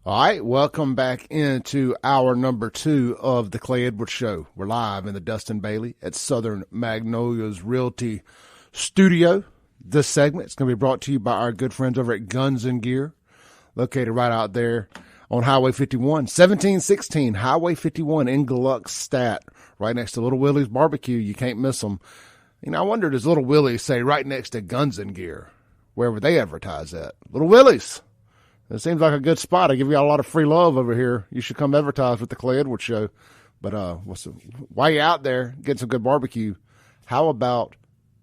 All right, welcome back into hour number 2 of the Clay Edwards Show. We're live in the Dustin Bailey at Southern Magnolias Realty Studio. This segment is going to be brought to you by our good friends over at Guns and Gear, located right out there on Highway 51, 1716 Highway 51 in Gluckstadt, right next to Little Willie's Barbecue. You can't miss them. You know, I wonder, does Little Willie's say right next to Guns and Gear, wherever they advertise at? Little Willie's. It seems like a good spot. I give you a lot of free love over here. You should come advertise with the Clay Edwards Show. But while you're out there getting some good barbecue, how about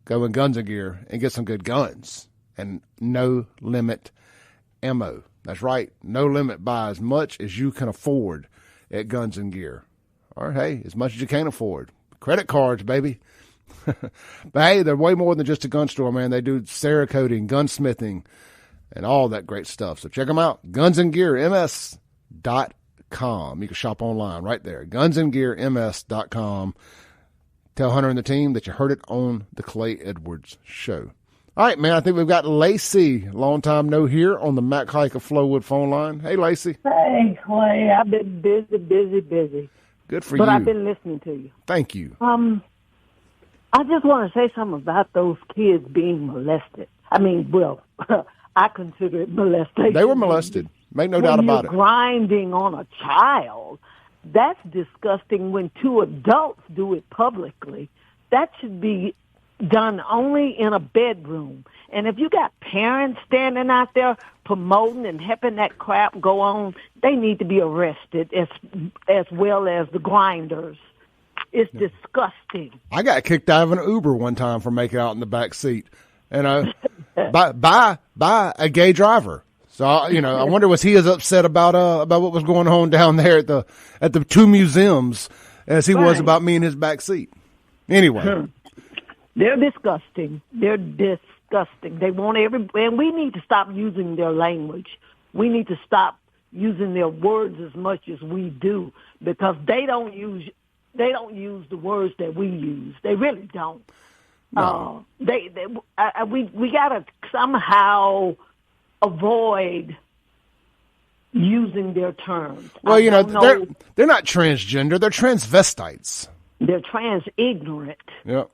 going Guns and Gear and get some good guns and no limit ammo? That's right. No limit. Buy as much as you can afford at Guns and Gear. Or, hey, as much as you can afford. Credit cards, baby. But, hey, they're way more than just a gun store, man. They do Cerakoting, gunsmithing, and all that great stuff. So check them out, gunsandgearms.com. You can shop online right there, gunsandgearms.com. Tell Hunter and the team that you heard it on the Clay Edwards Show. All right, man, I think we've got Lacey, long time no here, on the Mac Hike of Flowood phone line. Hey, Lacey. Hey, Clay, I've been busy. Good for you. But I've been listening to you. Thank you. I just want to say something about those kids being molested. I mean, well, I consider it molestation. They were molested. Make no doubt about it. Grinding on a child, that's disgusting when two adults do it publicly. That should be done only in a bedroom. And if you got parents standing out there promoting and helping that crap go on, they need to be arrested as well as the grinders. It's disgusting. I got kicked out of an Uber one time for making out in the back seat. And by a gay driver. So I wonder, was he as upset about what was going on down there at the two museums as he was about me in his back seat. Anyway, they're disgusting. They're disgusting. They want and we need to stop using their language. We need to stop using their words as much as we do, because they don't use the words that we use. They really don't. No. We gotta somehow avoid using their terms. Well, they're not transgender; they're transvestites. They're trans-ignorant. Yep.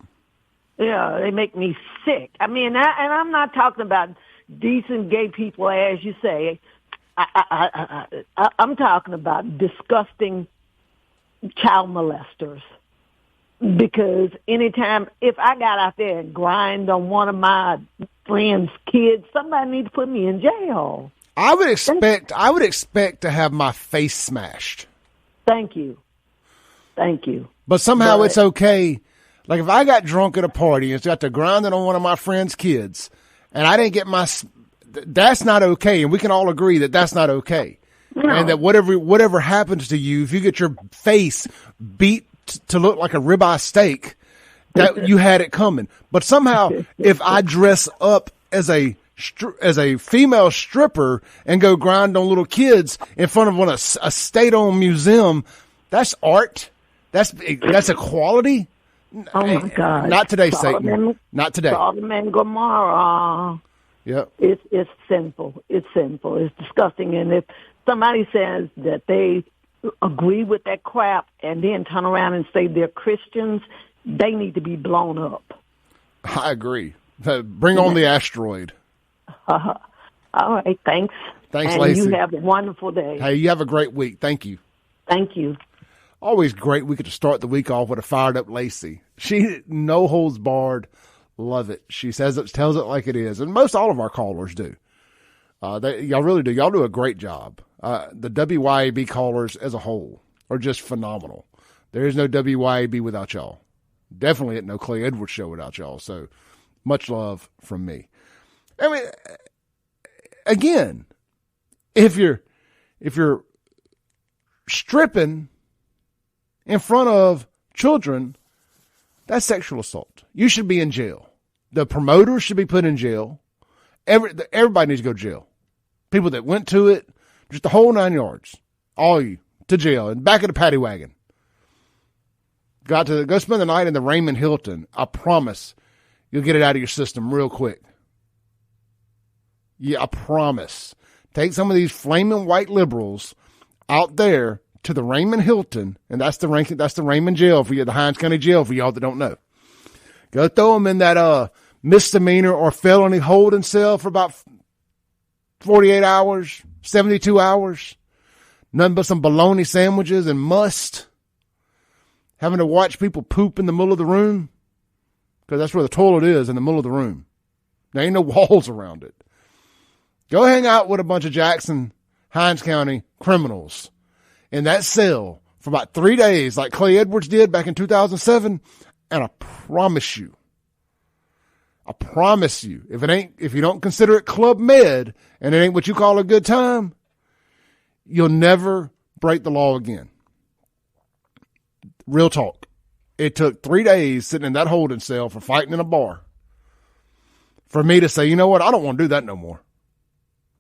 Yeah, they make me sick. I mean, and I'm not talking about decent gay people, as you say. I'm talking about disgusting child molesters. Because anytime, if I got out there and grind on one of my friends' kids, somebody needs to put me in jail. I would expect to have my face smashed. Thank you. But somehow it's okay. Like if I got drunk at a party and got to grinding on one of my friends' kids, and I didn't get that's not okay. And we can all agree that that's not okay. No. And that whatever happens to you, if you get your face beat to look like a ribeye steak, that you had it coming. But somehow, if I dress up as a female stripper and go grind on little kids in front of a state-owned museum, that's art. That's equality. Oh my God! Not today, Satan. Not today. Sodom and Gomorrah. Yep. It's sinful. It's sinful. It's disgusting. And if somebody says that they agree with that crap and then turn around and say they're Christians, they need to be blown up. I agree. Bring on the asteroid. All right. Thanks. Thanks, and Lacey. You have a wonderful day. Hey, you have a great week. Thank you. Thank you. Always great. We get to start the week off with a fired up Lacey. She no holds barred. Love it. She tells it like it is. And most all of our callers do. Y'all really do. Y'all do a great job. The WYAB callers as a whole are just phenomenal. There is no WYAB without y'all. Definitely no Clay Edwards Show without y'all. So much love from me. I mean, again, if you're stripping in front of children, that's sexual assault. You should be in jail. The promoters should be put in jail. Everybody needs to go to jail. People that went to it, just the whole 9 yards. All you to jail and back of the paddy wagon. Got to go spend the night in the Raymond Hilton. I promise you'll get it out of your system real quick. Yeah, I promise. take some of these flaming white liberals out there to the Raymond Hilton, and that's the Raymond jail for you, the Hinds County jail for y'all that don't know. Go throw them in that misdemeanor or felony holding cell for about 48 hours, 72 hours. Nothing but some bologna sandwiches and must. Having to watch people poop in the middle of the room. Because that's where the toilet is, in the middle of the room. There ain't no walls around it. Go hang out with a bunch of Jackson, Hinds County criminals in that cell for about 3 days, like Clay Edwards did back in 2007, and I promise you, if you don't consider it Club Med and it ain't what you call a good time, you'll never break the law again. Real talk. It took 3 days sitting in that holding cell for fighting in a bar for me to say, you know what, I don't want to do that no more.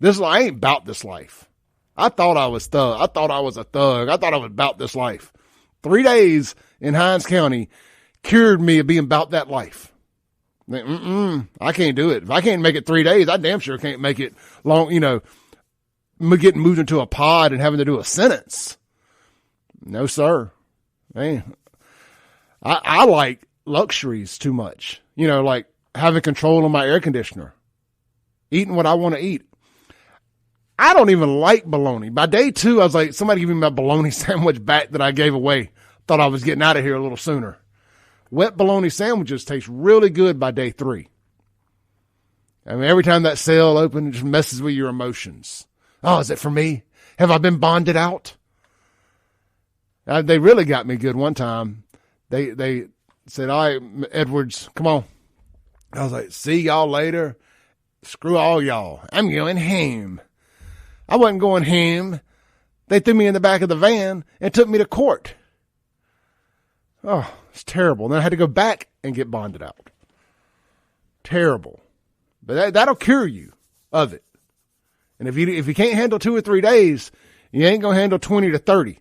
I ain't about this life. I thought I was thug. I thought I was a thug. I thought I was about this life. 3 days in Hinds County cured me of being about that life. I can't do it. If I can't make it 3 days, I damn sure can't make it long, getting moved into a pod and having to do a sentence. No, sir. Man, I like luxuries too much. Like having control of my air conditioner, eating what I want to eat. I don't even like bologna. By day 2, I was like, somebody give me my bologna sandwich back that I gave away. Thought I was getting out of here a little sooner. Wet bologna sandwiches taste really good by day 3. I mean, every time that cell opens, it just messes with your emotions. Oh, is it for me? Have I been bonded out? They really got me good one time. They said, all right, Edwards, come on. I was like, see y'all later. Screw all y'all. I'm going home. I wasn't going home. They threw me in the back of the van and took me to court. Oh, it's terrible. Then I had to go back and get bonded out. Terrible. But that'll cure you of it. And if you can't handle 2 or 3 days, you ain't going to handle 20 to 30.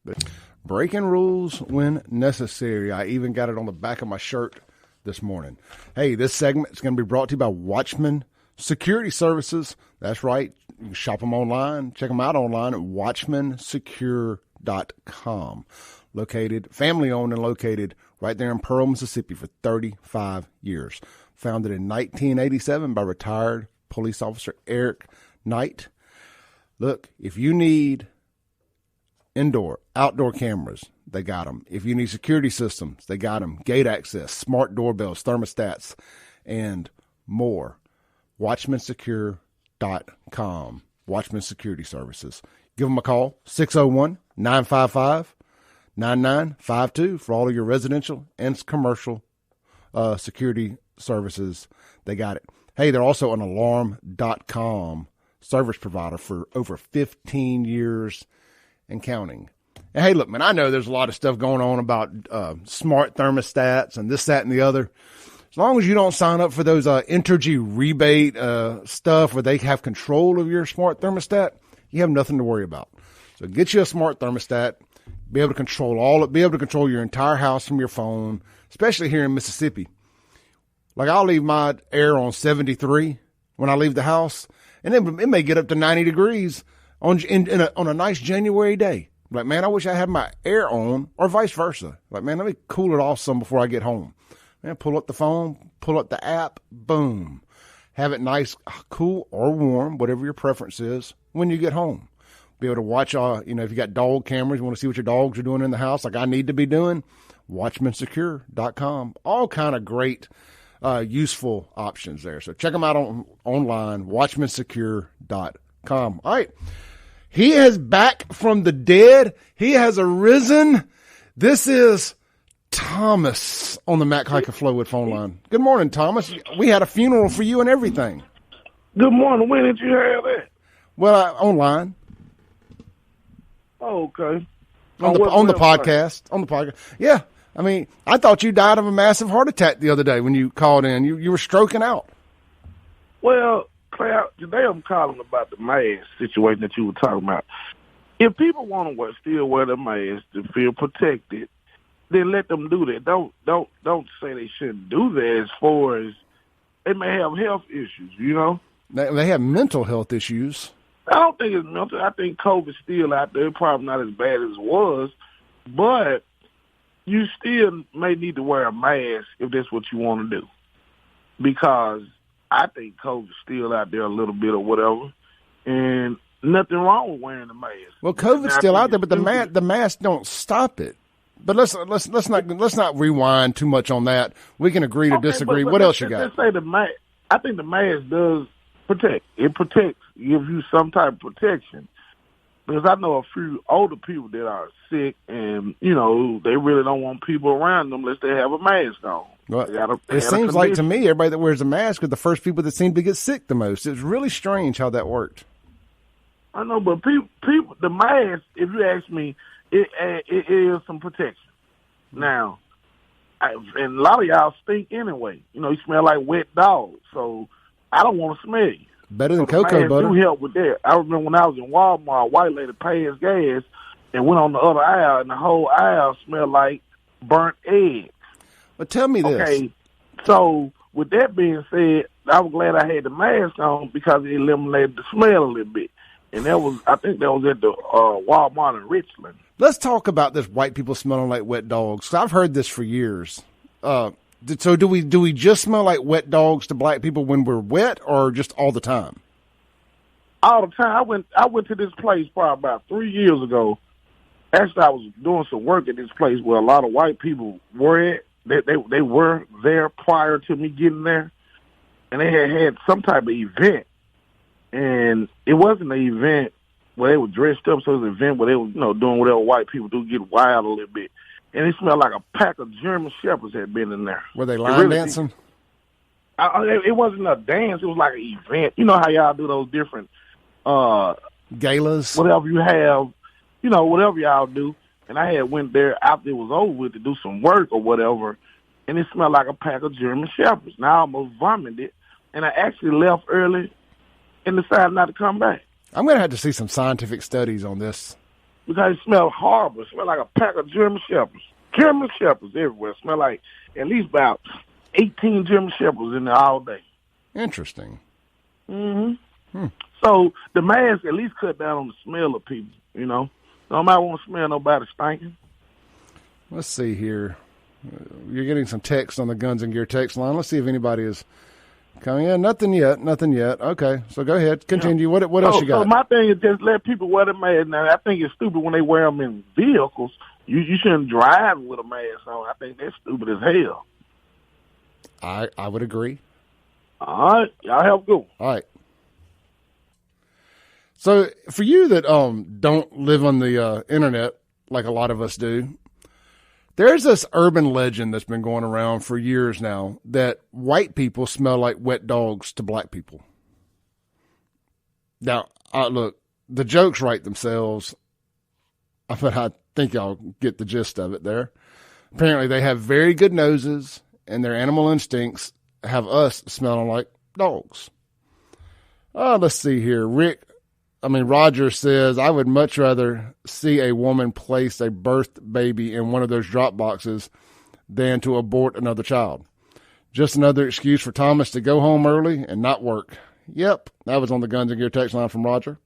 But breaking rules when necessary. I even got it on the back of my shirt this morning. Hey, this segment is going to be brought to you by Watchman Security Services. That's right. You can shop them online. Check them out online at watchmansecure.com. Family owned and located right there in Pearl, Mississippi for 35 years. Founded in 1987 by retired police officer Eric Knight. Look, if you need indoor, outdoor cameras, they got them. If you need security systems, they got them. Gate access, smart doorbells, thermostats, and more. WatchmanSecure.com. Watchman Security Services. Give them a call, 601-955-9952 for all of your residential and commercial security services. They got it. Hey, they're also an alarm.com service provider for over 15 years and counting. And hey, look, man, I know there's a lot of stuff going on about smart thermostats and this, that, and the other. As long as you don't sign up for those Entergy rebate stuff where they have control of your smart thermostat, you have nothing to worry about. So get you a smart thermostat, be able to control be able to control your entire house from your phone, especially here in Mississippi. Like I'll leave my air on 73 when I leave the house, and it may get up to 90 degrees on a nice January day. Like, man, I wish I had my air on, or vice versa. Like, man, let me cool it off some before I get home. Man, pull up the phone, pull up the app, boom. Have it nice, cool, or warm, whatever your preference is, when you get home. Be able to watch, if you got dog cameras, you want to see what your dogs are doing in the house, like I need to be doing, watchmansecure.com. All kind of great, useful options there. So check them out online, watchmansecure.com. All right. He is back from the dead. He has arisen. This is Thomas on the Mac Haik Flowwood phone line. Good morning, Thomas. We had a funeral for you and everything. Good morning. When did you have that? Well, online. Oh, okay. On the podcast. On the podcast. Yeah. I mean, I thought you died of a massive heart attack the other day when you called in. You were stroking out. Well, Claire, today I'm calling about the mask situation that you were talking about. If people want to still wear the mask to feel protected, then let them do that. Don't say they shouldn't do that as far as they may have health issues, They have mental health issues. I don't think it's mental. I think COVID's still out there. It's probably not as bad as it was, but you still may need to wear a mask if that's what you want to do, because I think COVID's still out there a little bit or whatever, and nothing wrong with wearing a mask. Well, COVID's still out there, but the mask don't stop it. But let's not rewind too much on that. We can agree to disagree. What else you got? Let's say the mask. I think the mask does protect. It protects, gives you some type of protection. Because I know a few older people that are sick, and they really don't want people around them unless they have a mask on. Well, it seems like to me everybody that wears a mask are the first people that seem to get sick the most. It's really strange how that worked. I know, but people, the mask, if you ask me, it is some protection. Now, and a lot of y'all stink anyway. You smell like wet dog, so I don't want to smell you. Better than cocoa butter. Do help with that. I remember when I was in Walmart, a white lady passed gas and went on the other aisle, and the whole aisle smelled like burnt eggs. But tell me this. Okay, so with that being said, I was glad I had the mask on because it eliminated the smell a little bit. And I think that was at the Walmart in Richland. Let's talk about this white people smelling like wet dogs. 'Cause I've heard this for years. So do we just smell like wet dogs to black people when we're wet, or just all the time? All the time. I went to this place probably about 3 years ago. Actually, I was doing some work at this place where a lot of white people were at. They were there prior to me getting there, and they had some type of event. And it wasn't an event where they were dressed up, so it was an event where they were, doing whatever white people do, get wild a little bit. And it smelled like a pack of German Shepherds had been in there. Were they line dancing? It wasn't a dance. It was like an event. You know how y'all do those different galas? Whatever you have, whatever y'all do. And I had went there after it was over with to do some work or whatever, and it smelled like a pack of German Shepherds. Now I almost vomited, and I actually left early and decided not to come back. I'm going to have to see some scientific studies on this. Because it smelled horrible. It smelled like a pack of German Shepherds. German Shepherds everywhere. It smelled like at least about 18 German Shepherds in there all day. Interesting. Mm-hmm. So the mask at least cut down on the smell of people, Nobody want to smell nobody stinking. Let's see here. You're getting some text on the Guns and Gear text line. Let's see if anybody is coming in. Nothing yet. Okay, so go ahead. Continue. What else you got? So my thing is just let people wear the mask. Now, I think it's stupid when they wear them in vehicles. You shouldn't drive with a mask on. I think that's stupid as hell. I would agree. All right. Y'all have a good one. All right. So for you that don't live on the internet like a lot of us do, there's this urban legend that's been going around for years now that white people smell like wet dogs to black people. Now, look, the jokes write themselves, but I think y'all get the gist of it there. Apparently, they have very good noses, and their animal instincts have us smelling like dogs. Let's see here. Roger says, I would much rather see a woman place a birthed baby in one of those drop boxes than to abort another child. Just another excuse for Thomas to go home early and not work. Yep, that was on the Guns and Gear text line from Roger.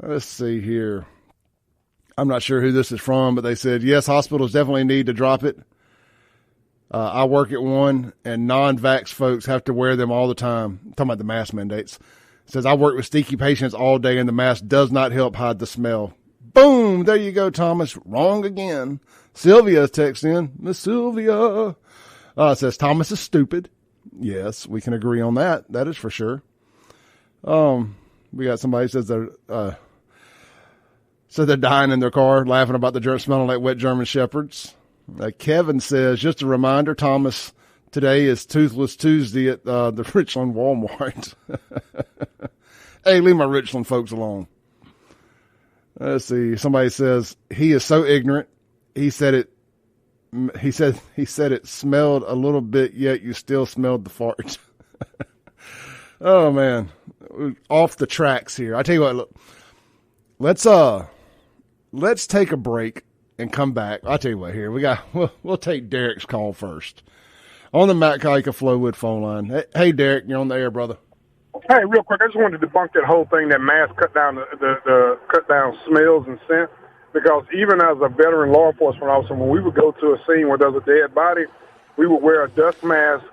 Let's see here. I'm not sure who this is from, but they said, yes, hospitals definitely need to drop it. I work at one, and non-vax folks have to wear them all the time. I'm talking about the mask mandates. It says, I work with stinky patients all day, and the mask does not help hide the smell. Boom! There you go, Thomas. Wrong again. Sylvia's texting in. Miss Sylvia. It says, Thomas is stupid. Yes, we can agree on that. That is for sure. We got somebody who says they're dying in their car, laughing about the smelling like wet German Shepherds. Kevin says, just a reminder, Thomas, today is Toothless Tuesday at the Richland Walmart. Hey, leave my Richland folks alone. Let's see. Somebody says he is so ignorant. He said it smelled a little bit, yet you still smelled the fart. Oh man, off the tracks here. I tell you what. Look, let's take a break and come back. I tell you what. Here we'll take Derek's call first on the Matt Kaika Flowwood phone line. Hey, Derek, you're on the air, brother. Hey, real quick, I just wanted to debunk that whole thing that masks cut down the cut down smells and scent. Because even as a veteran law enforcement officer, when we would go to a scene where there's a dead body, we would wear a dust mask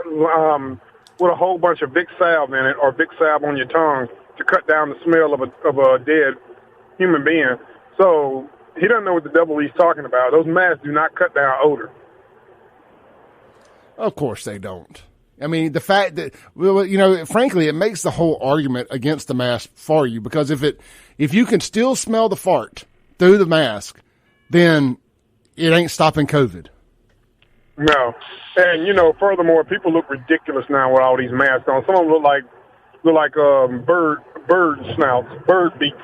with a whole bunch of Vicks salve in it, or Vicks salve on your tongue to cut down the smell of a dead human being. So he doesn't know what the devil he's talking about. Those masks do not cut down odor. Of course they don't. I mean, the fact that, well, you know, frankly, it makes the whole argument against the mask for you, because if you can still smell the fart through the mask, then it ain't stopping COVID. No. And, you know, furthermore, people look ridiculous now with all these masks on. Some of them look like bird snouts, bird beaks.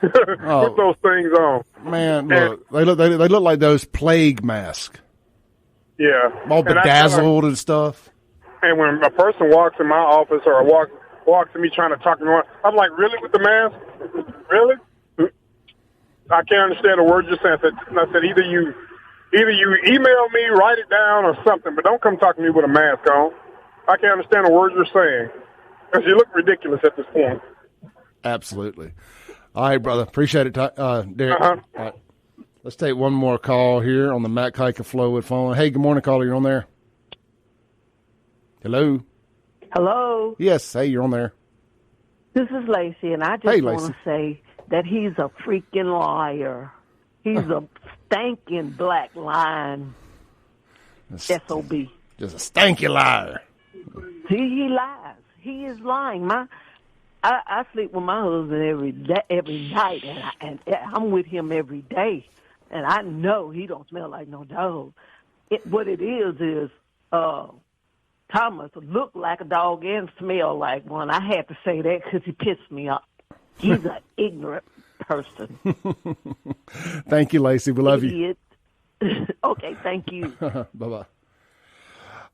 Put those things on. Man, look, they look like those plague masks. Yeah. All bedazzled and stuff. And when a person walks in my office or walks to me trying to talk to me, I'm like, really, with the mask? Really? I can't understand the words you're saying. I said, either you email me, write it down, or something, but don't come talk to me with a mask on. I can't understand the words you're saying, because you look ridiculous at this point. Absolutely. All right, brother. Appreciate it, Derek. Uh-huh. All right. Let's take one more call here on the Mac Hike of Flowwood phone. Hey, good morning, caller. You're on there. Hello. Hello. Yes. Hey, you're on there. This is Lacey, and I just want to say that he's a freaking liar. He's a stinking black lying SOB. Just a stanky liar. He lies. He is lying. I sleep with my husband every night, and I'm with him every day, and I know he don't smell like no dog. What it is Thomas look like a dog and smell like one. I had to say that because he pissed me off. He's an ignorant person. Thank you, Lacey. We love you. Okay, thank you. Bye-bye.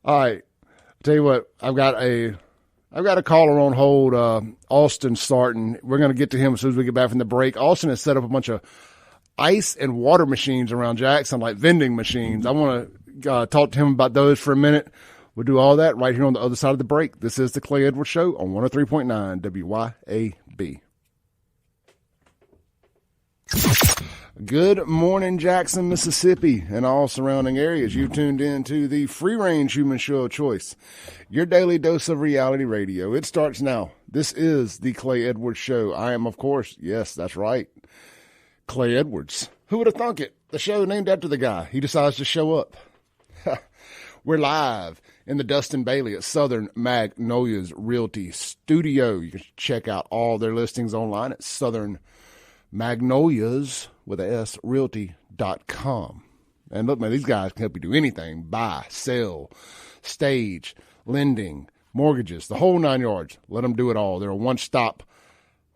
All right. Tell you what, I've got a caller on hold, Austin Sarton. We're going to get to him as soon as we get back from the break. Austin has set up a bunch of ice and water machines around Jackson, like vending machines. I want to talk to him about those for a minute. We'll do all that right here on the other side of the break. This is the Clay Edwards Show on 103.9 WYAB. Good morning, Jackson, Mississippi, and all surrounding areas. You tuned in to the free-range human show of choice, your daily dose of reality radio. It starts now. This is the Clay Edwards Show. I am, of course, yes, that's right, Clay Edwards. Who would have thunk it? The show named after the guy. He decides to show up. We're live in the Dustin Bailey at Southern Magnolias Realty Studio. You can check out all their listings online at Southern Magnolias with a S realty.com. And look, man, these guys can help you do anything: buy, sell, stage, lending, mortgages, the whole 9 yards. Let them do it all. They're a one-stop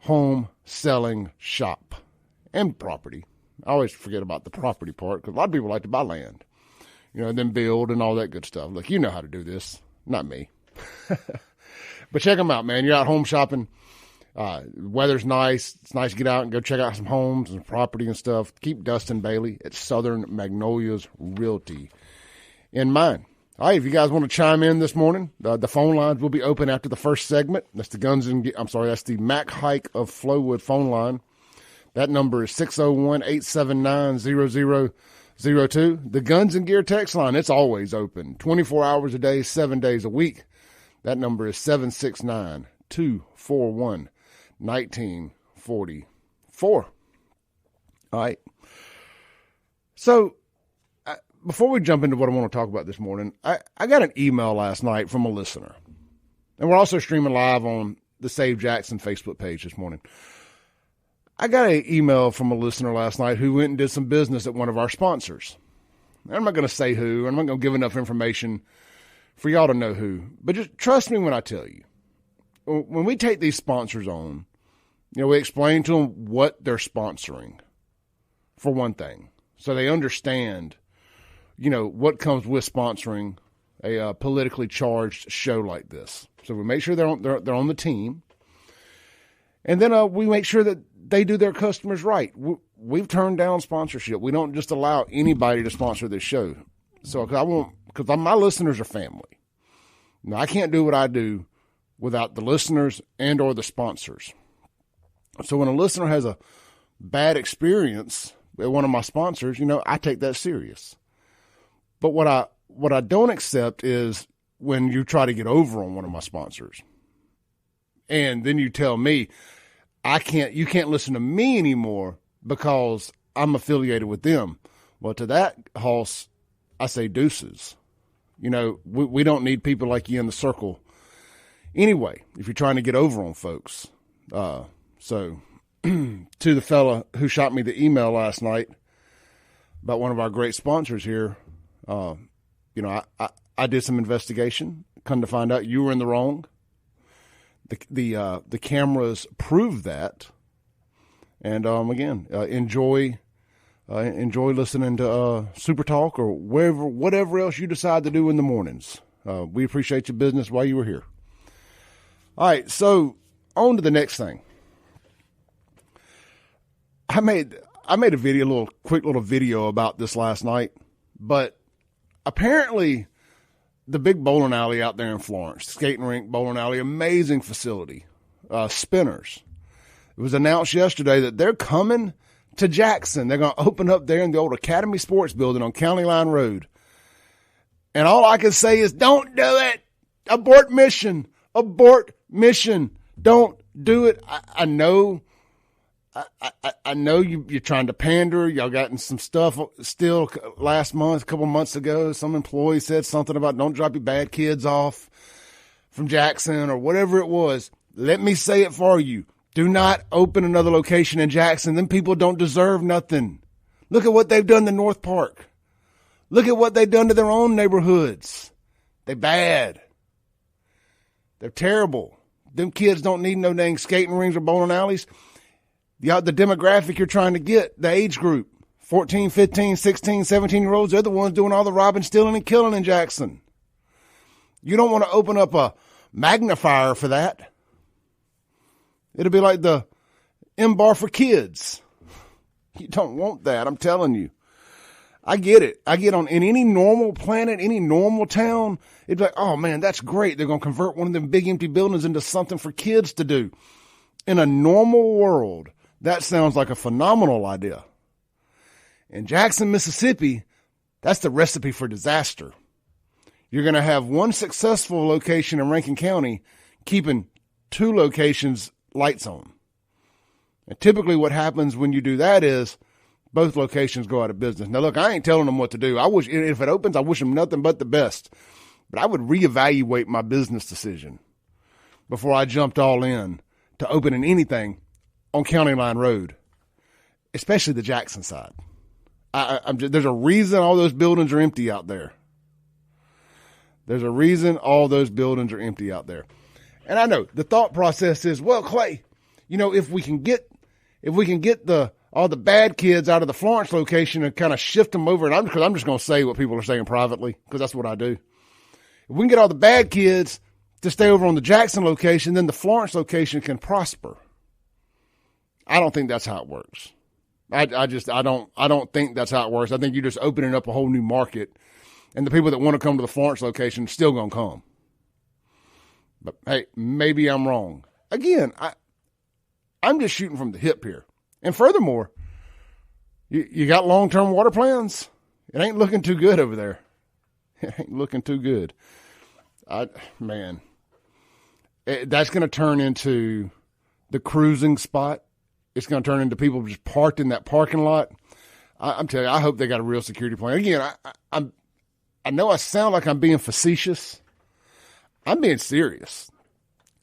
home selling shop and property. I always forget about the property part because a lot of people like to buy land, you know, and then build and all that good stuff. Look, you know how to do this, not me. But check them out, man. You're out home shopping. Weather's nice. It's nice to get out and go check out some homes and property and stuff. Keep Dustin Bailey at Southern Magnolias Realty in mind. All right, if you guys want to chime in this morning, the phone lines will be open after the first segment. That's the Mac Hike of Flowwood phone line. That number is 601-879-0002. The Guns and Gear text line, it's always open, 24 hours a day, 7 days a week. That number is 769-241-1944. All right. So before we jump into what I want to talk about this morning, I got an email last night from a listener. And we're also streaming live on the Save Jackson Facebook page this morning. I got an email from a listener last night who went and did some business at one of our sponsors. I'm not going to say who. I'm not going to give enough information for y'all to know who. But just trust me when I tell you. When we take these sponsors on, you know, we explain to them what they're sponsoring, for one thing, so they understand, you know, what comes with sponsoring a politically charged show like this. So we make sure they're on the team, and then we make sure that they do their customers right. We've turned down sponsorship. We don't just allow anybody to sponsor this show. So because my listeners are family. Now, I can't do what I do without the listeners and or the sponsors. So when a listener has a bad experience at one of my sponsors, I take that serious. But what I don't accept is when you try to get over on one of my sponsors. And then you tell me you can't listen to me anymore because I'm affiliated with them. Well, to that, Hoss, I say deuces. We don't need people like you in the circle anyway, if you're trying to get over on folks. So to the fella who shot me the email last night about one of our great sponsors here, I did some investigation. Come to find out you were in the wrong. The cameras prove that. And again, enjoy listening to Super Talk or whatever else you decide to do in the mornings. We appreciate your business while you were here. All right, so on to the next thing. I made a video, quick little video about this last night, but apparently the big bowling alley out there in Florence, skating rink, bowling alley, amazing facility, Spinners. It was announced yesterday that they're coming to Jackson. They're going to open up there in the old Academy Sports Building on County Line Road. And all I can say is, don't do it. Abort mission. Abort mission. Don't do it. I know. I know you're trying to pander. Y'all gotten some stuff still last month, a couple months ago. Some employee said something about don't drop your bad kids off from Jackson or whatever it was. Let me say it for you. Do not open another location in Jackson. Them people don't deserve nothing. Look at what they've done to North Park. Look at what they've done to their own neighborhoods. They're bad. They're terrible. Them kids don't need no dang skating rings or bowling alleys. The demographic you're trying to get, the age group, 14, 15, 16, 17-year-olds, they're the ones doing all the robbing, stealing, and killing in Jackson. You don't want to open up a magnifier for that. It'll be like the M-Bar for kids. You don't want that, I'm telling you. I get it. In any normal planet, any normal town, it'd be like, oh man, that's great. They're going to convert one of them big empty buildings into something for kids to do. In a normal world, that sounds like a phenomenal idea. In Jackson, Mississippi, that's the recipe for disaster. You're going to have one successful location in Rankin County keeping two locations lights on. And typically what happens when you do that is both locations go out of business. Now, look, I ain't telling them what to do. If it opens, I wish them nothing but the best. But I would reevaluate my business decision before I jumped all in to opening anything on County Line Road, especially the Jackson side. There's a reason all those buildings are empty out there. There's a reason all those buildings are empty out there. And I know the thought process is, well, Clay, if we can get all the bad kids out of the Florence location and kind of shift them over, and I'm just going to say what people are saying privately because that's what I do. If we can get all the bad kids to stay over on the Jackson location, then the Florence location can prosper. I don't think that's how it works. I don't think that's how it works. I think you're just opening up a whole new market, and the people that want to come to the Florence location are still going to come. But hey, maybe I'm wrong. Again, I'm just shooting from the hip here. And furthermore, you got long-term water plans? It ain't looking too good over there. It ain't looking too good. That's going to turn into the cruising spot. It's going to turn into people just parked in that parking lot. I'm telling you, I hope they got a real security plan. Again, I know I sound like I'm being facetious. I'm being serious.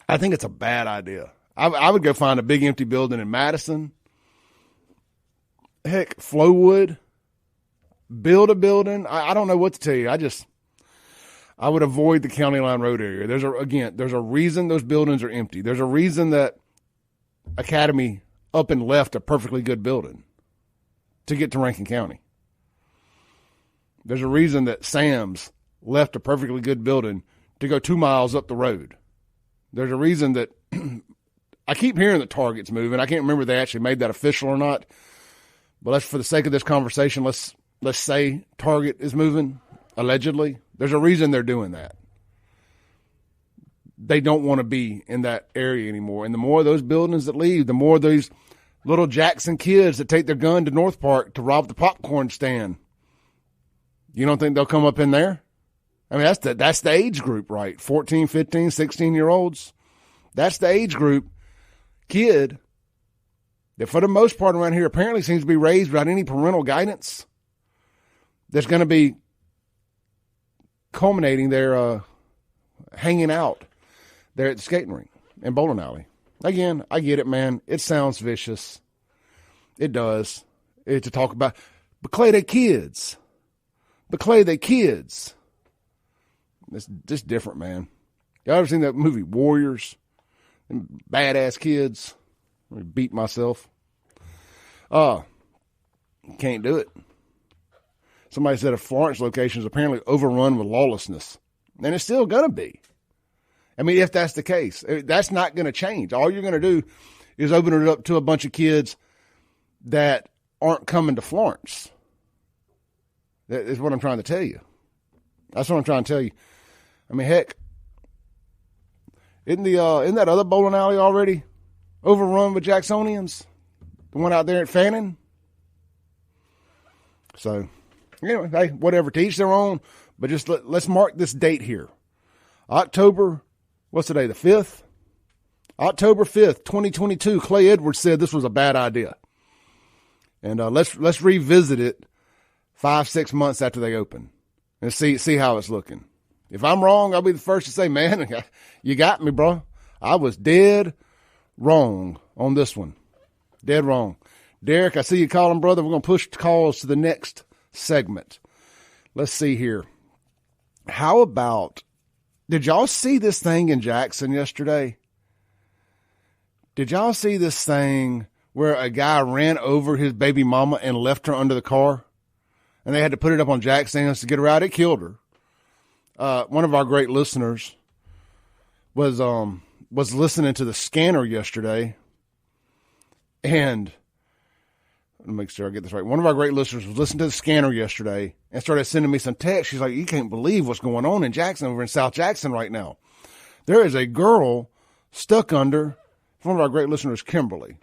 I think it's a bad idea. I would go find a big empty building in Madison. Heck, Flowood. Build a building. I don't know what to tell you. I would avoid the County Line Road area. There's a reason those buildings are empty. There's a reason that Academy up and left a perfectly good building to get to Rankin County. There's a reason that Sam's left a perfectly good building to go 2 miles up the road. There's a reason that I keep hearing that Target's moving. I can't remember if they actually made that official or not. But for the sake of this conversation, let's say Target is moving, allegedly. There's a reason they're doing that. they don't want to be in that area anymore. And the more of those buildings that leave, the more of these little Jackson kids that take their gun to North Park to rob the popcorn stand. You don't think they'll come up in there? I mean, that's the age group, right? 14, 15, 16-year-olds. That's the age group kid that for the most part around here apparently seems to be raised without any parental guidance. That's going to be culminating their hanging out there at the skating rink and bowling alley. Again, I get it, man. It sounds vicious. It does. To talk about, but Clay, they kids. It's just different, man. Y'all ever seen that movie Warriors? Them badass kids. I'm gonna beat myself. Can't do it. Somebody said a Florence location is apparently overrun with lawlessness. And it's still going to be. I mean, if that's the case, that's not going to change. All you're going to do is open it up to a bunch of kids that aren't coming to Florence. That is what I'm trying to tell you. That's what I'm trying to tell you. I mean, heck, isn't that other bowling alley already overrun with Jacksonians? The one out there at Fannin? So, anyway, hey, whatever, to each their own. But just let's mark this date here. October, what's today, the 5th? October 5th, 2022, Clay Edwards said this was a bad idea. And let's revisit it 5-6 months after they open and see how it's looking. If I'm wrong, I'll be the first to say, man, you got me, bro. I was dead wrong on this one. Dead wrong. Derek, I see you calling, brother. We're going to push calls to the next segment. Let's see here. How about, did y'all see this thing in Jackson yesterday? Did y'all see this thing where a guy ran over his baby mama and left her under the car? And they had to put it up on jack stands to get her out. It killed her. One of our great listeners was listening to the scanner yesterday. And let me make sure I get this right. One of our great listeners was listening to the scanner yesterday and started sending me some text. She's like, you can't believe what's going on in Jackson, over in South Jackson right now. There is a girl stuck under, one of our great listeners, Kimberly.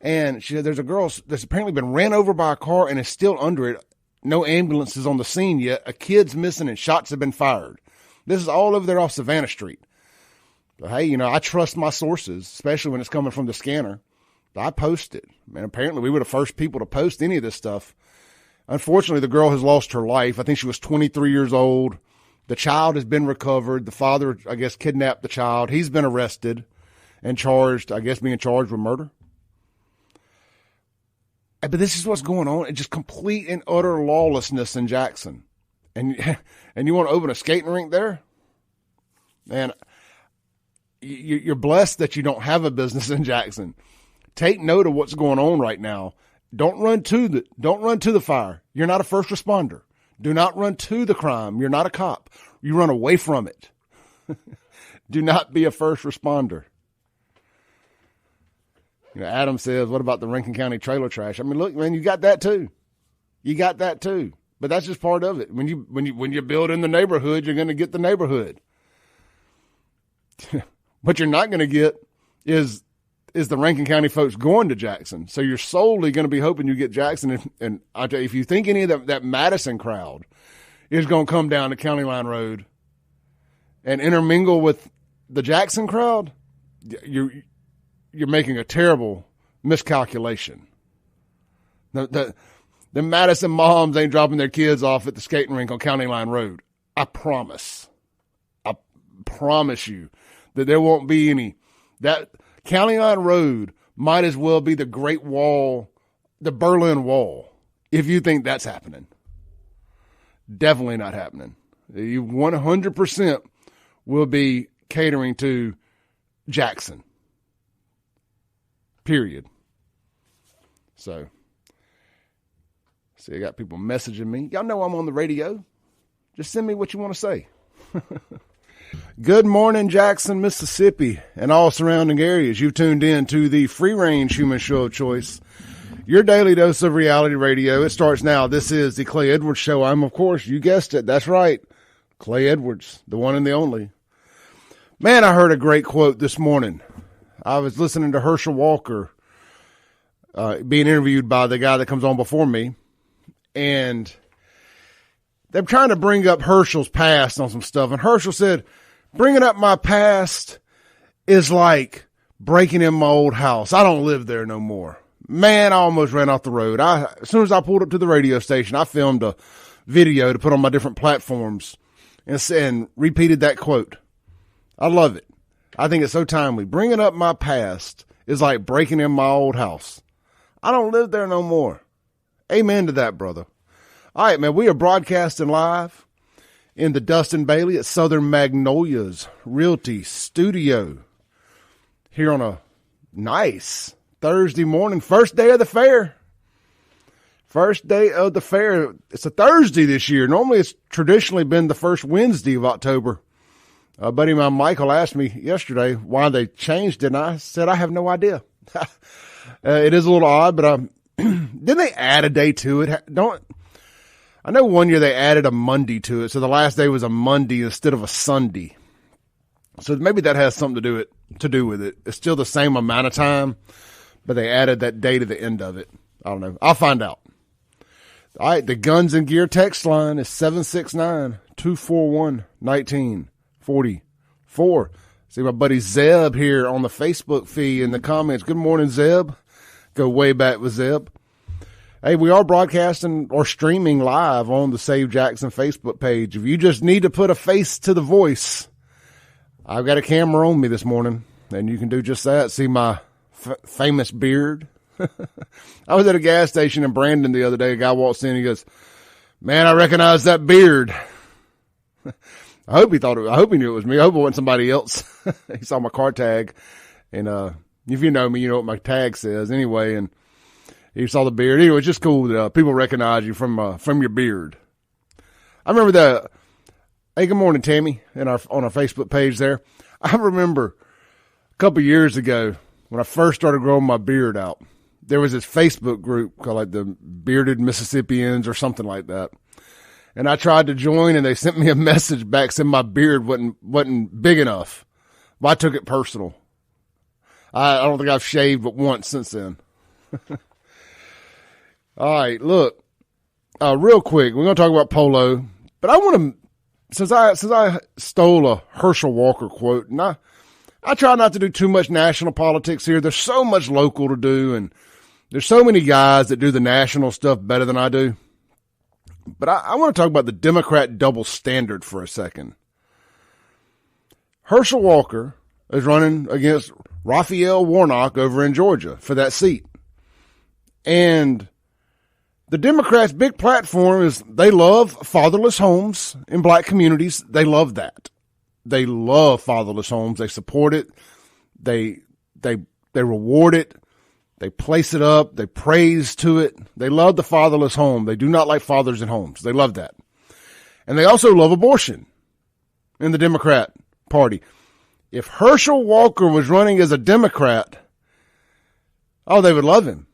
And she said there's a girl that's apparently been ran over by a car and is still under it. No ambulance is on the scene yet. A kid's missing and shots have been fired. This is all over there off Savannah Street. But hey, I trust my sources, especially when it's coming from the scanner. I posted. And apparently we were the first people to post any of this stuff. Unfortunately, the girl has lost her life. I think she was 23 years old. The child has been recovered. The father, I guess, kidnapped the child. He's been arrested and charged, I guess, being charged with murder. But this is what's going on. It's just complete and utter lawlessness in Jackson. And you want to open a skating rink there? Man, you're blessed that you don't have a business in Jackson. Take note of what's going on right now. Don't run to the fire. You're not a first responder. Do not run to the crime. You're not a cop. You run away from it. Do not be a first responder. Adam says, what about the Rankin County trailer trash? I mean, look, man, you got that too. But that's just part of it. When you build in the neighborhood, you're going to get the neighborhood. What you're not going to get is the Rankin County folks going to Jackson. So you're solely going to be hoping you get Jackson. And I tell you, if you think any of that Madison crowd is going to come down to County Line Road and intermingle with the Jackson crowd, you're making a terrible miscalculation. The Madison moms ain't dropping their kids off at the skating rink on County Line Road. I promise you that there won't be any. That County Line Road might as well be the Great Wall, the Berlin Wall, if you think that's happening. Definitely not happening. You 100% will be catering to Jackson. Period. So, see, I got people messaging me. Y'all know I'm on the radio. Just send me what you want to say. Good morning, Jackson, Mississippi, and all surrounding areas. You've tuned in to the free-range human show of choice, your daily dose of reality radio. It starts now. This is the Clay Edwards Show. I'm, of course, you guessed it. That's right, Clay Edwards, the one and the only. Man, I heard a great quote this morning. I was listening to Herschel Walker being interviewed by the guy that comes on before me, and they're trying to bring up Herschel's past on some stuff. And Herschel said, bringing up my past is like breaking in my old house. I don't live there no more. Man, I almost ran off the road. As soon as I pulled up to the radio station, I filmed a video to put on my different platforms and repeated that quote. I love it. I think it's so timely. Bringing up my past is like breaking in my old house. I don't live there no more. Amen to that, brother. All right, man, we are broadcasting live in the Dustin Bailey at Southern Magnolias Realty Studio here on a nice Thursday morning, first day of the fair. First day of the fair. It's a Thursday this year. Normally it's traditionally been the first Wednesday of October. A buddy of mine, Michael, asked me yesterday why they changed it, and I said I have no idea. It is a little odd, but didn't they add a day to it? I know one year they added a Monday to it, so the last day was a Monday instead of a Sunday. So maybe that has something to do with it. It's still the same amount of time, but they added that day to the end of it. I don't know. I'll find out. All right, the Guns and Gear text line is 769-241-1944. See my buddy Zeb here on the Facebook feed in the comments. Good morning, Zeb. Go way back with Zeb. Hey, we are broadcasting or streaming live on the Save Jackson Facebook page. If you just need to put a face to the voice, I've got a camera on me this morning, and you can do just that. See my famous beard. I was at a gas station in Brandon the other day. A guy walks in, he goes, "Man, I recognize that beard." I hope he knew it was me. I hope it wasn't somebody else. He saw my car tag, and if you know me, you know what my tag says anyway. And he saw the beard. Anyway, it's just cool that people recognize you from your beard. I remember that. Hey, good morning, Tammy, on our Facebook page there. I remember a couple years ago when I first started growing my beard out, there was this Facebook group called like the Bearded Mississippians or something like that. And I tried to join, and they sent me a message back saying my beard wasn't big enough. Well, I took it personal. I don't think I've shaved but once since then. All right, look, real quick, we're going to talk about polo, but I want to, since I stole a Herschel Walker quote, and I try not to do too much national politics here. There's so much local to do, and there's so many guys that do the national stuff better than I do. But I want to talk about the Democrat double standard for a second. Herschel Walker is running against Raphael Warnock over in Georgia for that seat. And the Democrats' big platform is they love fatherless homes in black communities. They love that. They love fatherless homes. They support it. They reward it. They place it up. They praise to it. They love the fatherless home. They do not like fathers in homes. They love that. And they also love abortion in the Democrat Party. If Herschel Walker was running as a Democrat, they would love him.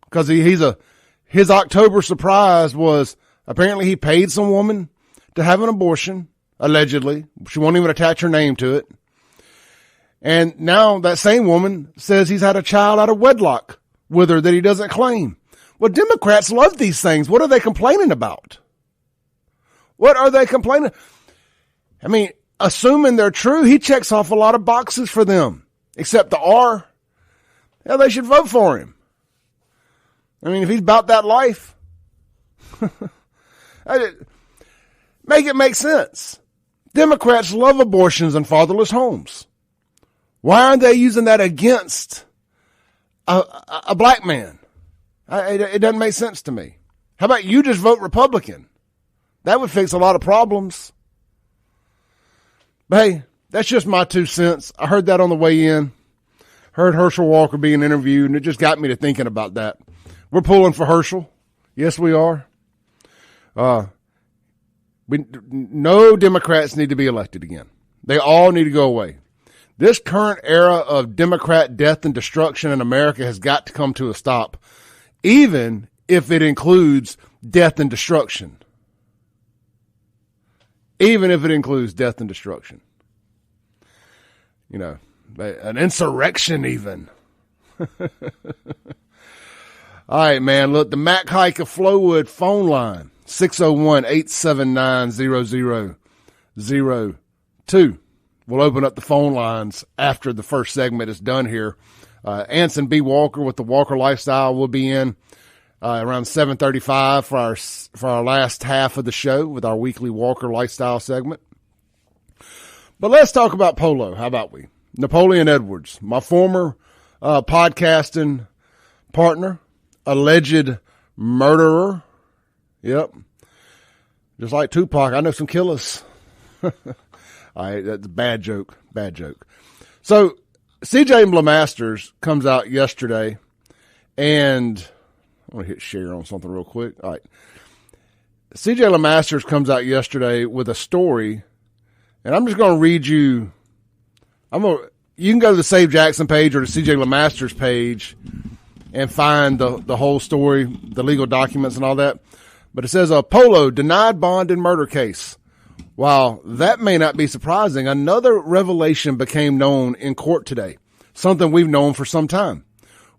Because his October surprise was apparently he paid some woman to have an abortion, allegedly. She won't even attach her name to it. And now that same woman says he's had a child out of wedlock with her that he doesn't claim. Well, Democrats love these things. What are they complaining about? What are they complaining? I mean, assuming they're true, he checks off a lot of boxes for them, except the R. Yeah, they should vote for him. I mean, if he's about that life, make it make sense. Democrats love abortions and fatherless homes. Why aren't they using that against a black man? It doesn't make sense to me. How about you just vote Republican? That would fix a lot of problems. But hey, that's just my 2 cents. I heard that on the way in. Heard Herschel Walker being interviewed, and it just got me to thinking about that. We're pulling for Herschel. Yes, we are. No Democrats need to be elected again. They all need to go away. This current era of Democrat death and destruction in America has got to come to a stop, even if it includes death and destruction. Even if it includes death and destruction. You know, an insurrection even. All right, man. Look, the Mac Hike of Flowood phone line, 601-879-0002. We'll open up the phone lines after the first segment is done here. Anson B. Walker with the Walker Lifestyle will be in around 7:35 for our last half of the show with our weekly Walker Lifestyle segment. But let's talk about polo. How about we? Napoleon Edwards, my former podcasting partner, alleged murderer. Yep. Just like Tupac, I know some killers. All right, that's a bad joke. Bad joke. So CJ Blamasters comes out yesterday, and I want to hit share on something real quick. All right. CJ Blamasters comes out yesterday with a story, and I'm just going to read you. You can go to the Save Jackson page or the CJ Blamasters page and find the whole story, the legal documents and all that. But it says, Polo denied bond in murder case. While that may not be surprising, another revelation became known in court today, something we've known for some time.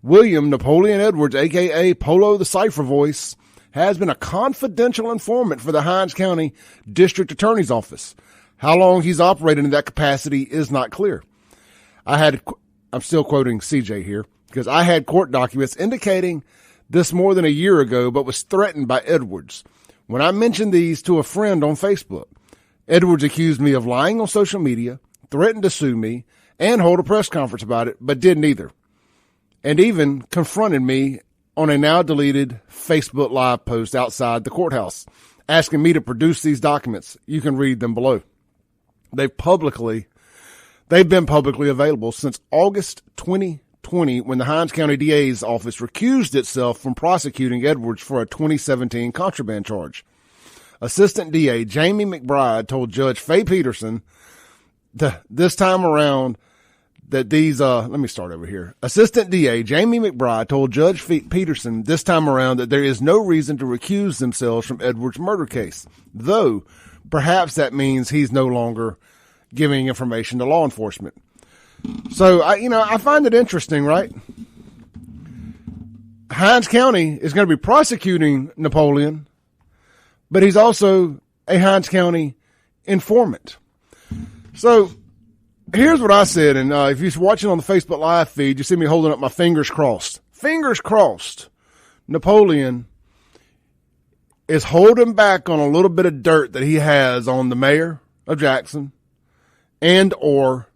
William Napoleon Edwards, a.k.a. Polo the Cipher Voice, has been a confidential informant for the Hinds County District Attorney's Office. How long he's operated in that capacity is not clear. I'm still quoting CJ here, because I had court documents indicating this more than a year ago, but was threatened by Edwards. When I mentioned these to a friend on Facebook, Edwards accused me of lying on social media, threatened to sue me, and hold a press conference about it, but did neither. And even confronted me on a now deleted Facebook Live post outside the courthouse, asking me to produce these documents. You can read them below. They've been publicly available since August 2020, when the Hinds County DA's office recused itself from prosecuting Edwards for a 2017 contraband charge. Assistant DA Jamie McBride told Judge Faye Peterson this time around that these, let me start over here. Assistant DA Jamie McBride told Judge Peterson this time around that there is no reason to recuse themselves from Edwards' murder case, though perhaps that means he's no longer giving information to law enforcement. So, I find it interesting, right? Hinds County is going to be prosecuting Napoleon, but he's also a Hinds County informant. So, here's what I said, and if you're watching on the Facebook Live feed, you see me holding up my fingers crossed. Fingers crossed. Napoleon is holding back on a little bit of dirt that he has on the mayor of Jackson and or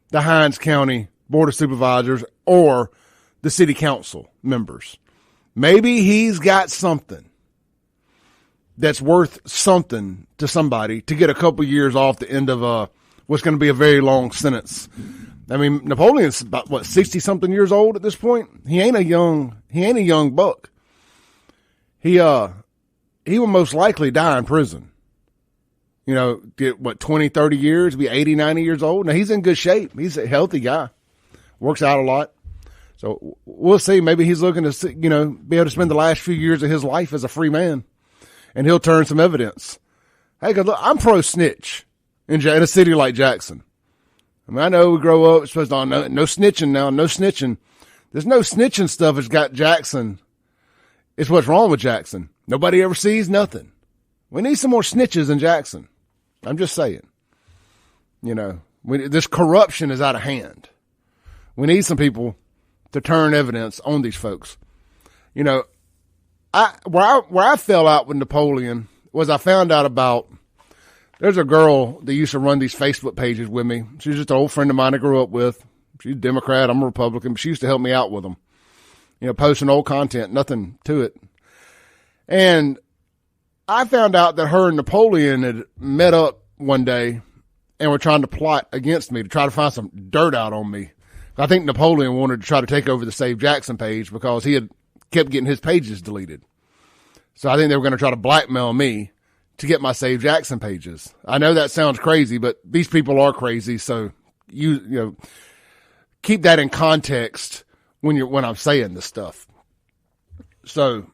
the Hinds County Board of Supervisors or the city council members. Maybe he's got something that's worth something to somebody to get a couple years off the end of what's going to be a very long sentence. I mean, Napoleon's about 60-something years old at this point. He ain't a young buck. He will most likely die in prison. Get 20, 30 years, be 80, 90 years old. Now he's in good shape. He's a healthy guy. Works out a lot. So we'll see. Maybe he's looking to, be able to spend the last few years of his life as a free man, and he'll turn some evidence. Hey, look, I'm pro snitch in a city like Jackson. I mean, I know we grow up, it's supposed to, no snitching now, no snitching. There's no snitching stuff that's got Jackson. It's what's wrong with Jackson. Nobody ever sees nothing. We need some more snitches in Jackson. I'm just saying. This corruption is out of hand. We need some people to turn evidence on these folks. Where I fell out with Napoleon was I found out about, there's a girl that used to run these Facebook pages with me. She's just an old friend of mine I grew up with. She's a Democrat. I'm a Republican, but she used to help me out with them. Posting old content, nothing to it. And I found out that her and Napoleon had met up one day and were trying to plot against me to try to find some dirt out on me. I think Napoleon wanted to try to take over the Save Jackson page because he had kept getting his pages deleted. So I think they were going to try to blackmail me to get my Save Jackson pages. I know that sounds crazy, but these people are crazy. So you keep that in context when I'm saying this stuff. So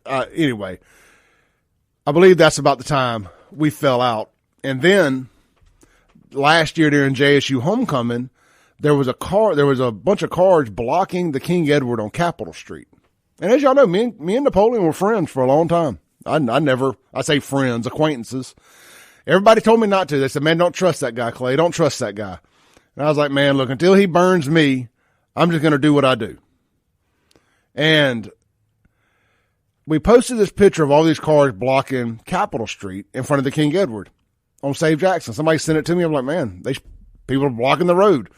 anyway, I believe that's about the time we fell out. And then last year during JSU homecoming, there was a bunch of cars blocking the King Edward on Capitol Street. And as y'all know, me and Napoleon were friends for a long time. I say friends, acquaintances. Everybody told me not to. They said, man, don't trust that guy, Clay. Don't trust that guy. And I was like, man, look, until he burns me, I'm just going to do what I do. And we posted this picture of all these cars blocking Capitol Street in front of the King Edward on Save Jackson. Somebody sent it to me. I'm like, man, people are blocking the road.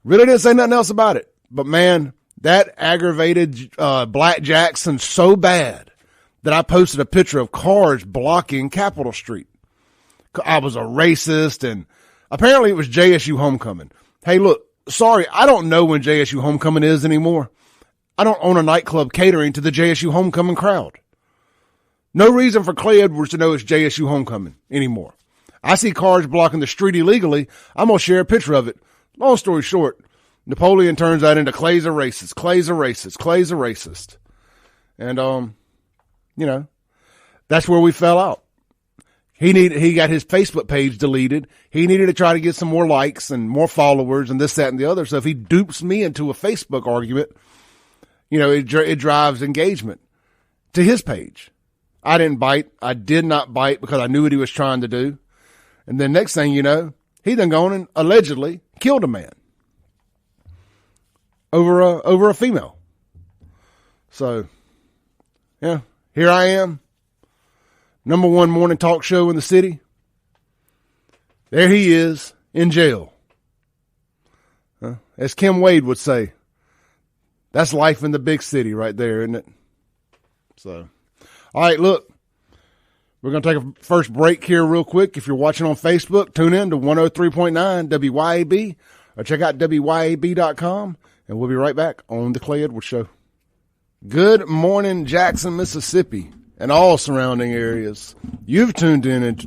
Really didn't say nothing else about it. But, man, that aggravated Black Jackson so bad that I posted a picture of cars blocking Capitol Street. I was a racist, and apparently it was JSU homecoming. Hey, look, sorry, I don't know when JSU homecoming is anymore. I don't own a nightclub catering to the JSU homecoming crowd. No reason for Clay Edwards to know it's JSU homecoming anymore. I see cars blocking the street illegally. I'm going to share a picture of it. Long story short, Napoleon turns that into Clay's a racist, Clay's a racist, Clay's a racist. And, you know, that's where we fell out. He got his Facebook page deleted. He needed to try to get some more likes and more followers and this, that, and the other. So if he dupes me into a Facebook argument, you know, it drives engagement to his page. I didn't bite. I did not bite because I knew what he was trying to do. And then next thing you know, he done gone and allegedly killed a man over a female. So, yeah, here I am. Number one morning talk show in the city. There he is in jail. As Kim Wade would say, that's life in the big city right there, isn't it? So, all right, look, we're going to take a first break here real quick. If you're watching on Facebook, tune in to 103.9 WYAB or check out WYAB.com, and we'll be right back on The Clay Edwards Show. Good morning, Jackson, Mississippi, and all surrounding areas. You've tuned in, and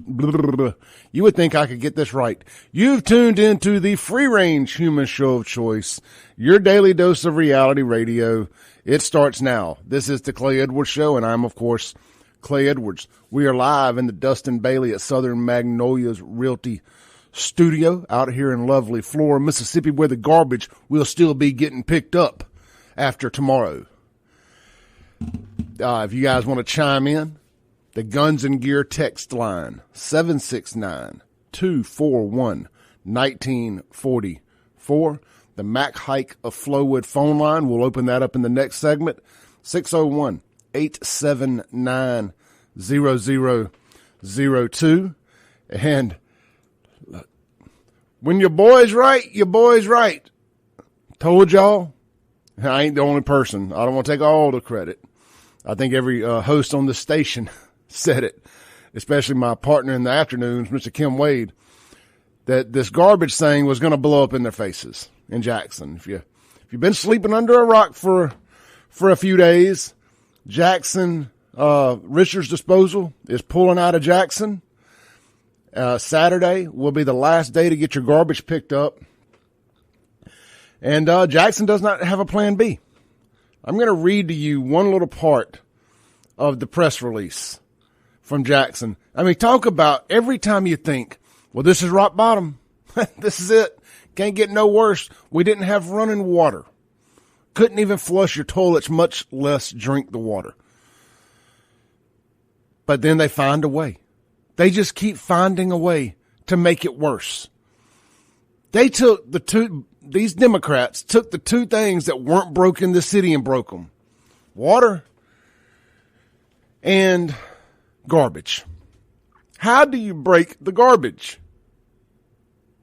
you would think I could get this right. You've tuned into the free-range human show of choice, your daily dose of reality radio. It starts now. This is The Clay Edwards Show, and I'm, of course, Clay Edwards. We are live in the Dustin Bailey at Southern Magnolias Realty Studio out here in lovely Flora, Mississippi, where the garbage will still be getting picked up after tomorrow. If you guys want to chime in, the Guns and Gear text line, 769-241-1944. The Mac Hike of Flowwood phone line, we'll open that up in the next segment, 601-879-0002. And when your boy's right. Told y'all, I ain't the only person. I don't want to take all the credit. I think every host on this station said it, especially my partner in the afternoons, Mr. Kim Wade, that this garbage thing was going to blow up in their faces in Jackson. If you've been sleeping under a rock for a few days, Jackson Richards Disposal is pulling out of Jackson. Saturday will be the last day to get your garbage picked up. And Jackson does not have a plan B. I'm going to read to you one little part of the press release from Jackson. I mean, talk about every time you think, well, this is rock bottom. This is it. Can't get no worse. We didn't have running water. Couldn't even flush your toilets, much less drink the water. But then they find a way. They just keep finding a way to make it worse. These Democrats took the two things that weren't broke in the city and broke them. Water and garbage. How do you break the garbage?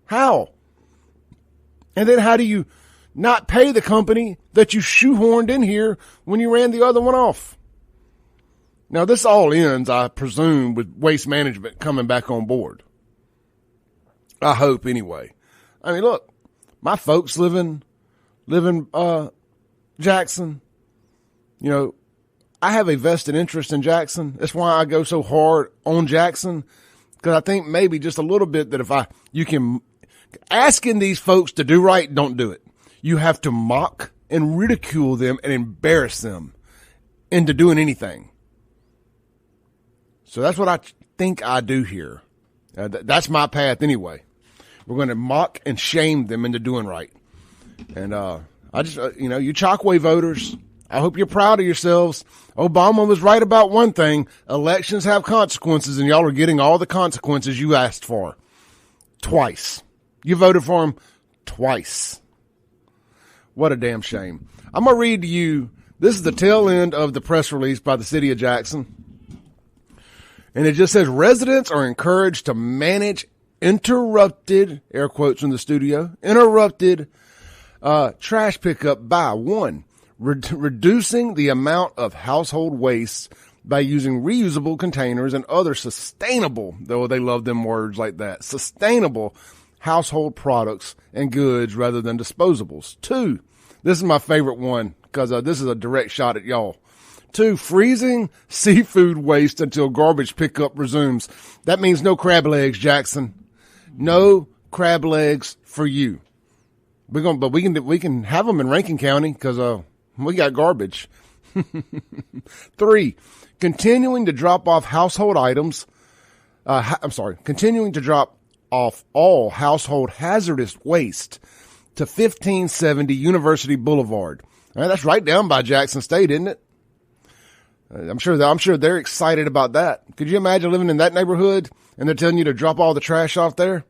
How? And then how do you not pay the company that you shoehorned in here when you ran the other one off? Now, this all ends, I presume, with Waste Management coming back on board. I hope, anyway. I mean, look, my folks live in Jackson. You know, I have a vested interest in Jackson. That's why I go so hard on Jackson, because I think maybe just a little bit that asking these folks to do right, don't do it. You have to mock and ridicule them and embarrass them into doing anything. So that's what I think I do here. That's my path anyway. We're going to mock and shame them into doing right. And I just, you Chockway voters, I hope you're proud of yourselves. Obama was right about one thing. Elections have consequences, and y'all are getting all the consequences you asked for. Twice. You voted for him twice. What a damn shame. I'm going to read to you. This is the tail end of the press release by the city of Jackson. And it just says, residents are encouraged to manage interrupted, air quotes in the studio, interrupted trash pickup by, one, reducing the amount of household waste by using reusable containers and other sustainable, though they love them words like that, sustainable household products and goods rather than disposables. Two, this is my favorite one because this is a direct shot at y'all. Two, freezing seafood waste until garbage pickup resumes. That means no crab legs, Jackson. No crab legs for you. We can have them in Rankin County because we got garbage. 3, continuing to drop off household items. Continuing to drop off all household hazardous waste to 1570 University Boulevard. All right, that's right down by Jackson State, isn't it? I'm sure they're excited about that. Could you imagine living in that neighborhood and they're telling you to drop all the trash off there?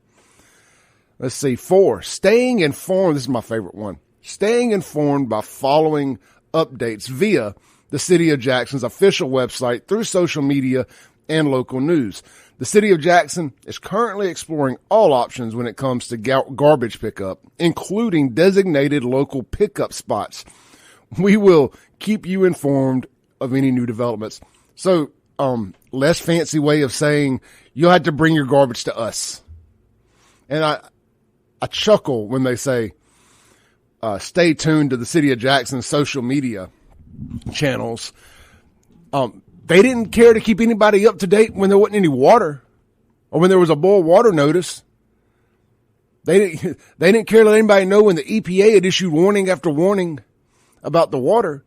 Let's see. 4, staying informed. This is my favorite one. Staying informed by following updates via the City of Jackson's official website through social media and local news. The City of Jackson is currently exploring all options when it comes to garbage pickup, including designated local pickup spots. We will keep you informed of any new developments. So, less fancy way of saying you'll have to bring your garbage to us. And I chuckle when they say, stay tuned to the City of Jackson's social media channels. They didn't care to keep anybody up to date when there wasn't any water or when there was a boil water notice. They didn't care to let anybody know when the EPA had issued warning after warning about the water.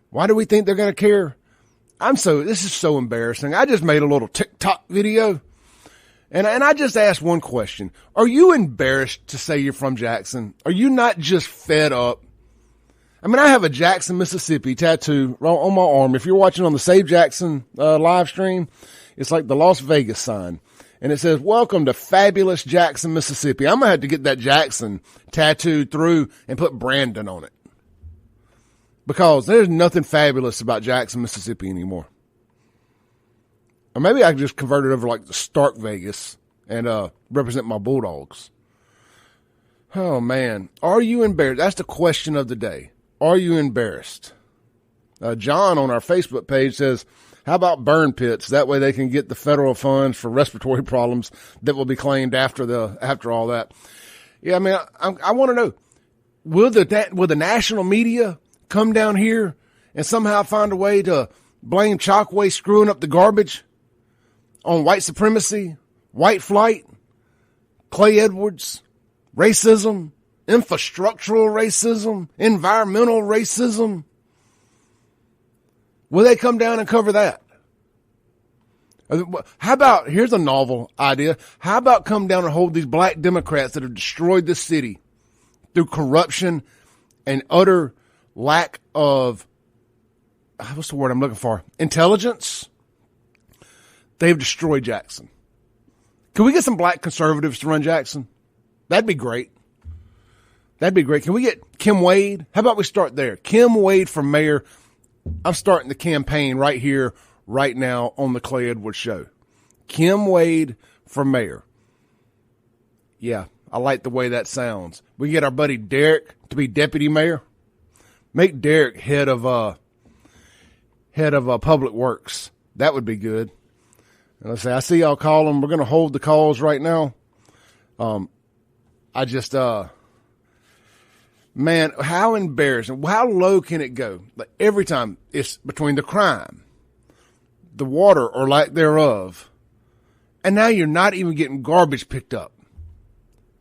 Why do we think they're going to care? This is so embarrassing. I just made a little TikTok video and I just asked one question. Are you embarrassed to say you're from Jackson? Are you not just fed up? I mean, I have a Jackson, Mississippi tattoo on my arm. If you're watching on the Save Jackson live stream, it's like the Las Vegas sign. And it says, welcome to fabulous Jackson, Mississippi. I'm going to have to get that Jackson tattooed through and put Brandon on it. Because there's nothing fabulous about Jackson, Mississippi anymore. Or maybe I can just convert it over like the Stark Vegas and represent my Bulldogs. Oh, man. Are you embarrassed? That's the question of the day. Are you embarrassed? John on our Facebook page says, how about burn pits? That way they can get the federal funds for respiratory problems that will be claimed after all that. Yeah, I mean, I want to know, will the national media come down here and somehow find a way to blame Chockway screwing up the garbage on white supremacy, white flight, Clay Edwards, racism, infrastructural racism, environmental racism? Will they come down and cover that? How about, here's a novel idea. How about come down and hold these black Democrats that have destroyed this city through corruption and utter lack of, what's the word I'm looking for? Intelligence. They've destroyed Jackson. Can we get some black conservatives to run Jackson? That'd be great. That'd be great. Can we get Kim Wade? How about we start there? Kim Wade for mayor. I'm starting the campaign right here, right now on the Clay Edwards Show. Kim Wade for mayor. Yeah, I like the way that sounds. We get our buddy Derek to be deputy mayor. Make Derek head of public works. That would be good. And let's say I see y'all calling. We're going to hold the calls right now. Man, how embarrassing. How low can it go? Like every time it's between the crime, the water or lack thereof, and now you're not even getting garbage picked up.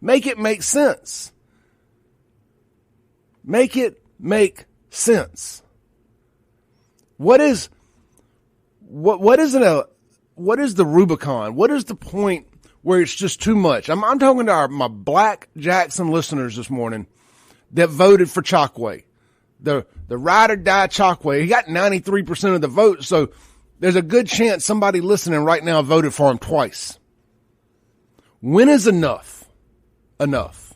Make it make sense. Make it make sense. What is the Rubicon? What is the point where it's just too much. I'm talking to my Black Jackson listeners this morning that voted for Chokwe. The ride or die Chokwe. He got 93% of the vote, so there's a good chance somebody listening right now voted for him twice. When is enough? Enough.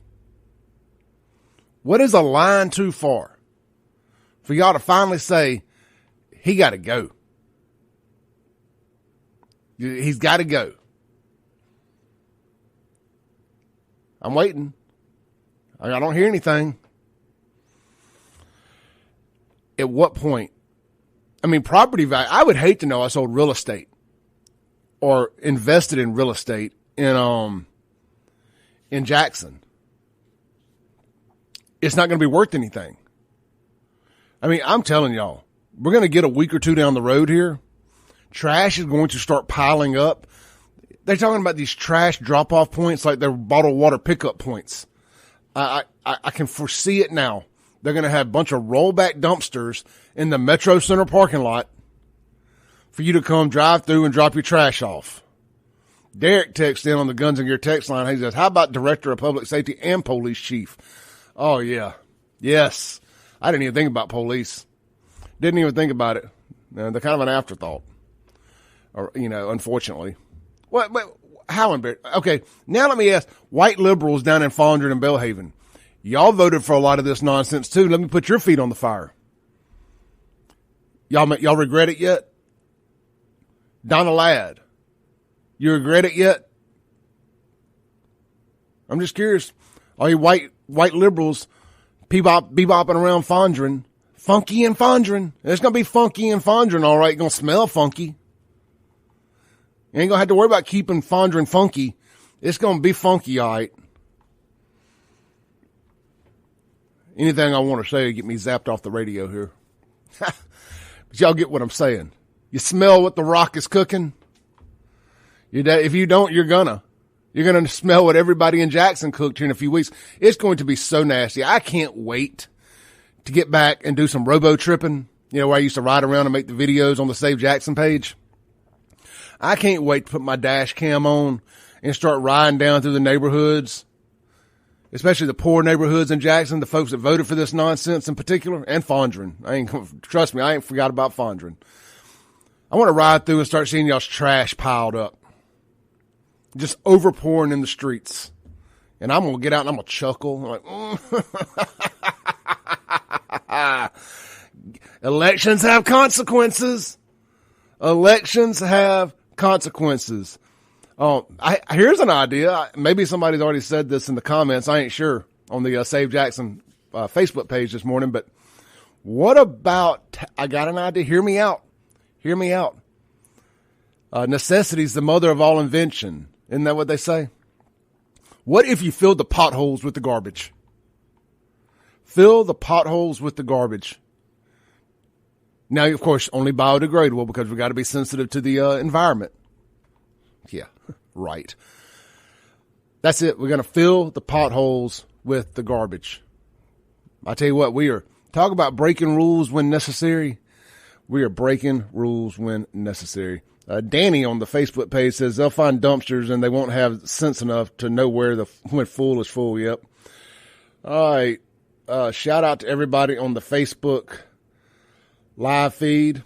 What is a line too far for y'all to finally say, he got to go? He's got to go. I'm waiting. I don't hear anything. At what point? I mean, property value. I would hate to know I sold real estate or invested in real estate in Jackson. It's not going to be worth anything. I mean, I'm telling y'all, we're going to get a week or two down the road here. Trash is going to start piling up. They're talking about these trash drop-off points like they're bottled water pickup points. I can foresee it now. They're going to have a bunch of rollback dumpsters in the Metro Center parking lot for you to come drive through and drop your trash off. Derek texts in on the Guns and Gear text line. He says, how about Director of Public Safety and Police Chief? Oh, yeah. Yes. I didn't even think about police. Didn't even think about it. They're kind of an afterthought. Or, unfortunately. What? How embarrassing? Okay, now let me ask, white liberals down in Fondren and Belhaven, y'all voted for a lot of this nonsense too. Let me put your feet on the fire. Y'all regret it yet? Donna Ladd, you regret it yet? I'm just curious. All you white liberals bebopping around Fondren, funky in Fondren. It's going to be funky in Fondren, all right. It's going to smell funky. You ain't going to have to worry about keeping Fondren funky. It's going to be funky, all right. Anything I want to say to get me zapped off the radio here. But y'all get what I'm saying. You smell what the Rock is cooking? If you don't, you're going to smell what everybody in Jackson cooked here in a few weeks. It's going to be so nasty. I can't wait to get back and do some robo-tripping, where I used to ride around and make the videos on the Save Jackson page. I can't wait to put my dash cam on and start riding down through the neighborhoods, especially the poor neighborhoods in Jackson, the folks that voted for this nonsense in particular, and Fondren. Trust me, I ain't forgot about Fondren. I want to ride through and start seeing y'all's trash piled up, just overpouring in the streets. And I'm going to get out and I'm going to chuckle. I'm like, Elections have consequences. Elections have consequences. Here's an idea. Maybe somebody's already said this in the comments. I ain't sure on the Save Jackson Facebook page this morning, but what about, I got an idea. Hear me out. Necessity's the mother of all invention. Isn't that what they say? What if you filled the potholes with the garbage? Fill the potholes with the garbage. Now, of course, only biodegradable because we got to be sensitive to the environment. Yeah, right. That's it. We're going to fill the potholes with the garbage. I tell you what, talk about breaking rules when necessary. We are breaking rules when necessary. Danny on the Facebook page says they'll find dumpsters and they won't have sense enough to know when full is full. Yep. All right. Shout out to everybody on the Facebook live feed.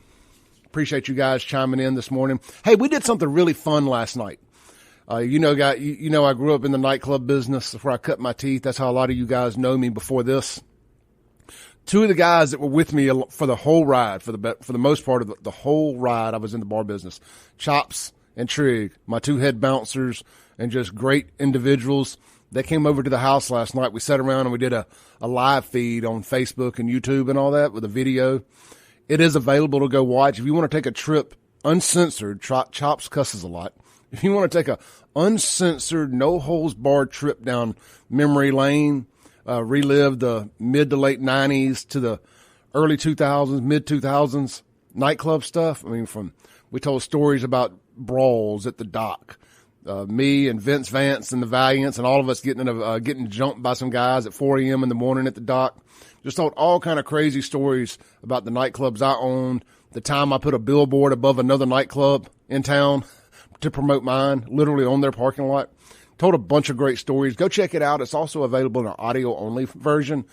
Appreciate you guys chiming in this morning. Hey, we did something really fun last night. I grew up in the nightclub business. That's where I cut my teeth. That's how a lot of you guys know me before this. Two of the guys that were with me for the whole ride, for the most part of the whole ride, I was in the bar business. Chops and Trig, my two head bouncers, and just great individuals. They came over to the house last night. We sat around and we did a live feed on Facebook and YouTube and all that with a video. It is available to go watch. If you want to take a trip uncensored, Chops cusses a lot. If you want to take a uncensored, no holds barred trip down memory lane, relive the mid to late 90s to the early 2000s, mid 2000s nightclub stuff. I mean, we told stories about brawls at the dock. Me and Vince Vance and the Valiants and all of us getting jumped by some guys at 4 a.m. in the morning at the dock. Just told all kind of crazy stories about the nightclubs I owned. The time I put a billboard above another nightclub in town. to promote mine, literally on their parking lot. Told a bunch of great stories. Go check it out. It's also available in an audio-only version.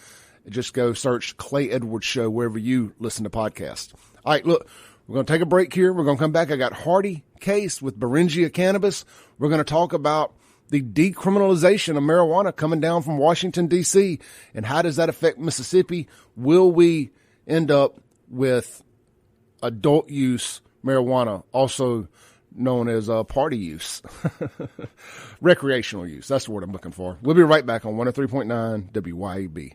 Just go search Clay Edwards Show wherever you listen to podcasts. All right, look, we're going to take a break here. We're going to come back. I got Hardy Case with Beringia Cannabis. We're going to talk about the decriminalization of marijuana coming down from Washington, D.C., and how does that affect Mississippi? Will we end up with adult use marijuana, also known as party use, recreational use? That's the word I'm looking for. We'll be right back on 103.9 WYAB.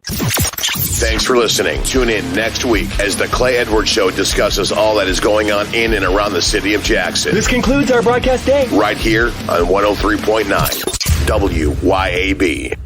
Thanks for listening. Tune in next week as the Clay Edwards Show discusses all that is going on in and around the city of Jackson. This concludes our broadcast day. Right here on 103.9 WYAB.